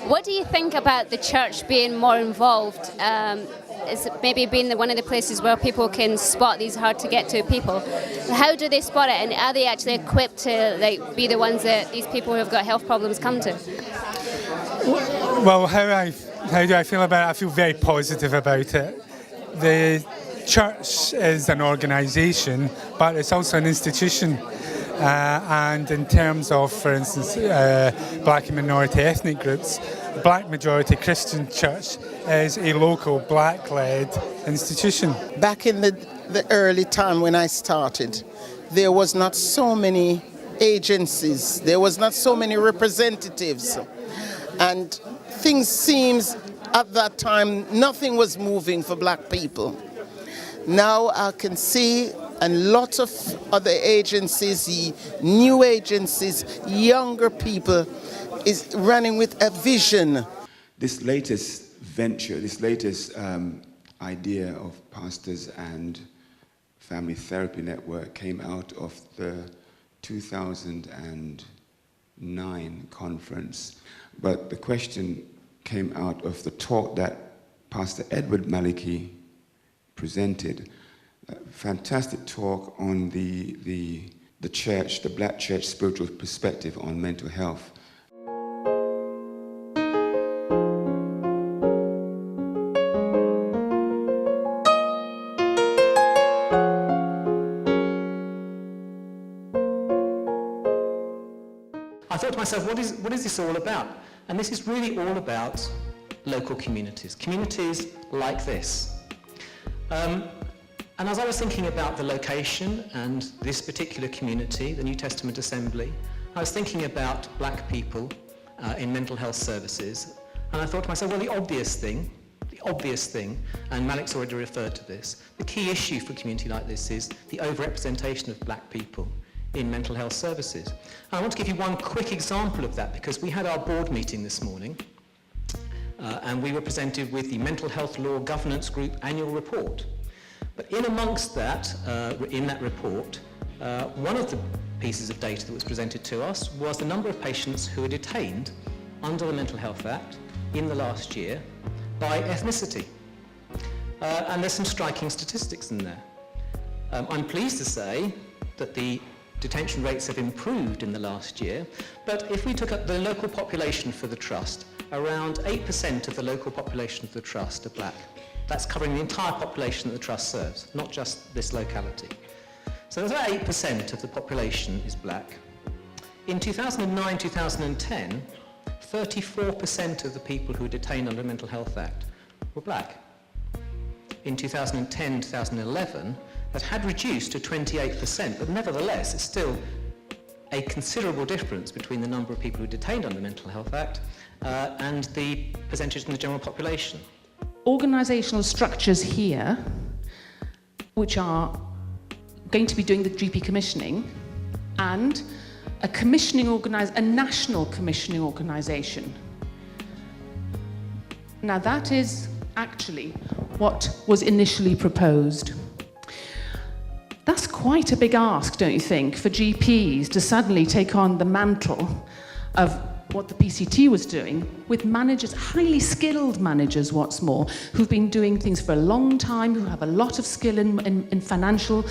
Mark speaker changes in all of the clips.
Speaker 1: What do you think about the church being more involved? Is maybe being one of the places where people can spot these hard-to-get-to people? How do they spot it, and are they actually equipped to be the ones that these people who have got health problems come to?
Speaker 2: Well, how do I feel about it? I feel very positive about it. The church is an organisation, but it's also an institution. And in terms of, for instance, black and minority ethnic groups, the Black Majority Christian Church is a local black-led institution.
Speaker 3: Back in the early time when I started, there was not so many agencies, there was not so many representatives, and things seems at that time nothing was moving for black people. Now I can see a lot of other agencies, new agencies, younger people is running with a vision.
Speaker 4: This latest venture, this latest idea of Pastors and Family Therapy Network came out of the 2009 conference. But the question came out of the talk that Pastor Edward Maliki presented. A fantastic talk on the church, the black church spiritual perspective on mental health.
Speaker 5: I thought to myself, what is this all about? And this is really all about local communities like this. And as I was thinking about the location and this particular community, the New Testament Assembly, I was thinking about black people in mental health services, and I thought to myself, well, the obvious thing, and Malik's already referred to this, the key issue for a community like this is the overrepresentation of black people in mental health services. And I want to give you one quick example of that, because we had our board meeting this morning, and we were presented with the Mental Health Law Governance Group annual report. But in amongst that, in that report, one of the pieces of data that was presented to us was the number of patients who were detained under the Mental Health Act in the last year by ethnicity. And there's some striking statistics in there. I'm pleased to say that the detention rates have improved in the last year, but if we took up the local population for the Trust, around 8% of the local population of the Trust are black. That's covering the entire population that the Trust serves, not just this locality. So there's about 8% of the population is black. In 2009-2010, 34% of the people who were detained under the Mental Health Act were black. In 2010-2011, that had reduced to 28%, but nevertheless, it's still a considerable difference between the number of people who are detained under the Mental Health Act and the percentage in the general population.
Speaker 6: Organisational structures here, which are going to be doing the GP commissioning, and a national commissioning organisation. Now that is actually what was initially proposed. That's quite a big ask, don't you think, for GPs to suddenly take on the mantle of what the PCT was doing with managers, highly skilled managers, what's more, who've been doing things for a long time, who have a lot of skill in financial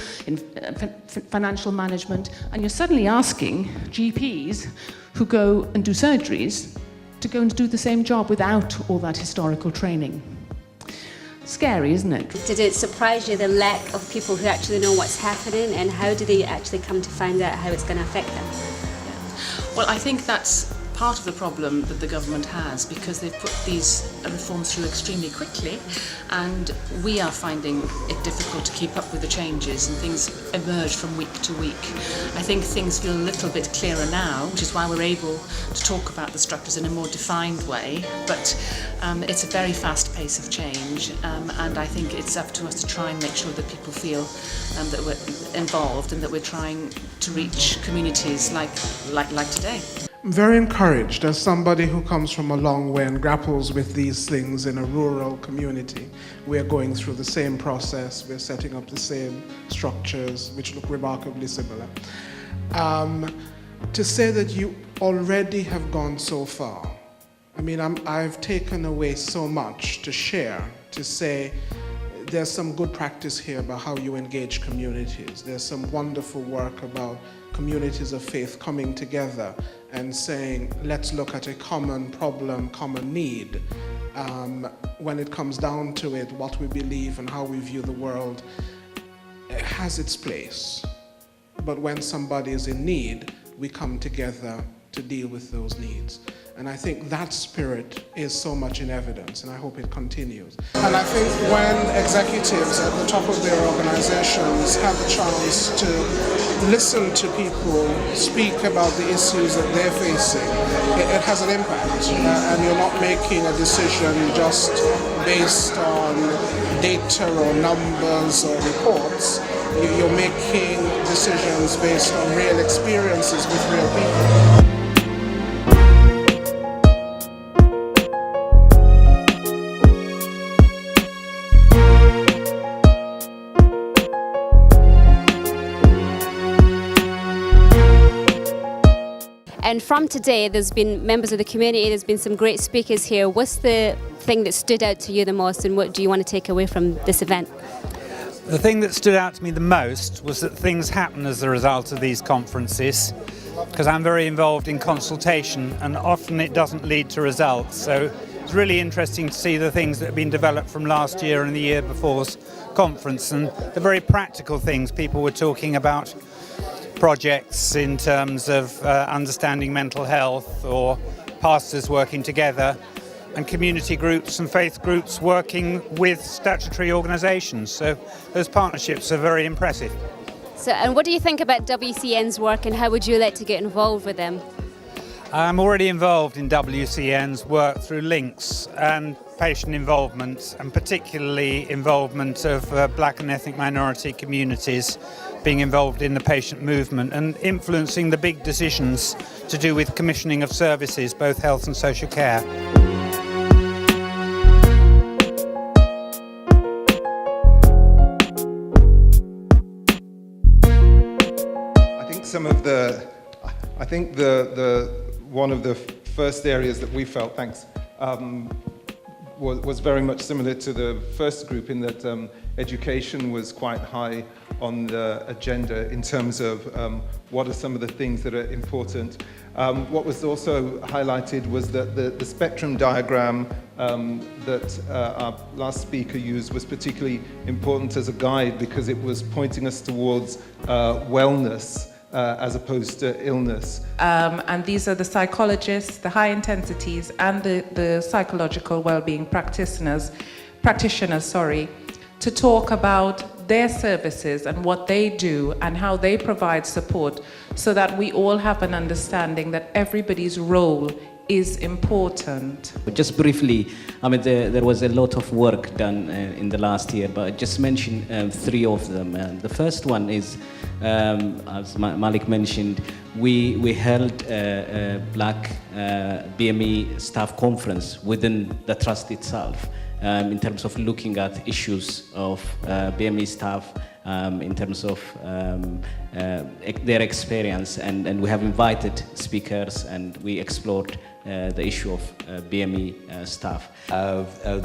Speaker 6: management, and you're suddenly asking GPs who go and do surgeries to go and do the same job without all that historical training. Scary, isn't it?
Speaker 1: Did it surprise you, the lack of people who actually know what's happening, and how do they actually come to find out how it's going to affect them?
Speaker 7: Well, I think that's part of the problem that the government has, because they've put these reforms through extremely quickly, and we are finding it difficult to keep up with the changes, and things emerge from week to week. I think things feel a little bit clearer now, which is why we're able to talk about the structures in a more defined way, but it's a very fast pace of change, and I think it's up to us to try and make sure that people feel that we're involved and that we're trying to reach communities like today.
Speaker 8: very encouraged as somebody who comes from a long way and grapples with these things in a rural community. We are going through the same process, we're setting up the same structures which look remarkably similar. To say that you already have gone so far, I mean, I've taken away so much to share, to say there's some good practice here about how you engage communities. There's some wonderful work about communities of faith coming together and saying, let's look at a common problem, common need. When it comes down to it, what we believe and how we view the world has its place. But when somebody is in need, we come together to deal with those needs. And I think that spirit is so much in evidence, and I hope it continues. And I think when executives at the top of their organizations have a chance to listen to people speak about the issues that they're facing, it has an impact. And you're not making a decision just based on data or numbers or reports. You're making decisions based on real experiences with real people.
Speaker 1: And from today, there's been members of the community, there's been some great speakers here. What's the thing that stood out to you the most, and what do you want to take away from this event?
Speaker 9: The thing that stood out to me the most was that things happen as a result of these conferences, because I'm very involved in consultation and often it doesn't lead to results. So it's really interesting to see the things that have been developed from last year and the year before's conference, and the very practical things people were talking about. Projects in terms of understanding mental health, or pastors working together, and community groups and faith groups working with statutory organisations. So those partnerships are very impressive.
Speaker 1: So, and what do you think about WCN's work, and how would you like to get involved with them?
Speaker 9: I'm already involved in WCN's work through links and patient involvement, and particularly involvement of black and ethnic minority communities, being involved in the patient movement and influencing the big decisions to do with commissioning of services, both health and social care.
Speaker 10: I think one of the first areas that we felt, was very much similar to the first group, in that education was quite high on the agenda in terms of what are some of the things that are important. What was also highlighted was that the spectrum diagram that our last speaker used was particularly important as a guide, because it was pointing us towards wellness as opposed to illness.
Speaker 11: And these are the psychologists, the high intensities, and the psychological well-being practitioners, to talk about their services and what they do and how they provide support, so that we all have an understanding that everybody's role is important.
Speaker 12: Just briefly, I mean, there was a lot of work done in the last year, but I just mentioned three of them. The first one is, as Malik mentioned, we held a Black BME staff conference within the trust itself, in terms of looking at issues of BME staff, in terms of their experience, and we have invited speakers, and we explored the issue of BME staff.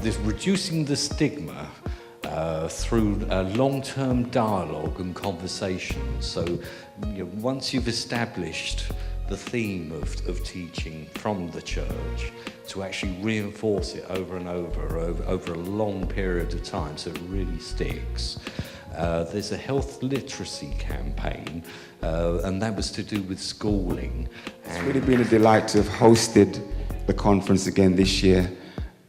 Speaker 13: This reducing the stigma through long-term dialogue and conversation. So once you've established the theme of teaching from the church, to actually reinforce it over and over a long period of time, so it really sticks. There's a health literacy campaign, and that was to do with schooling.
Speaker 4: It's really been a delight to have hosted the conference again this year,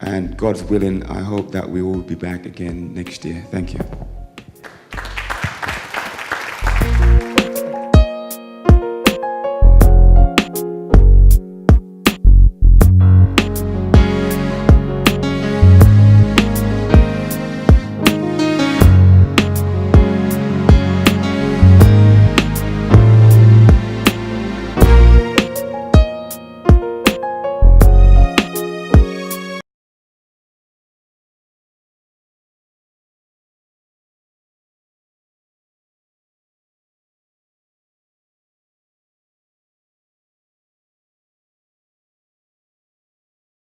Speaker 4: and God's willing, I hope that we will be back again next year. Thank you.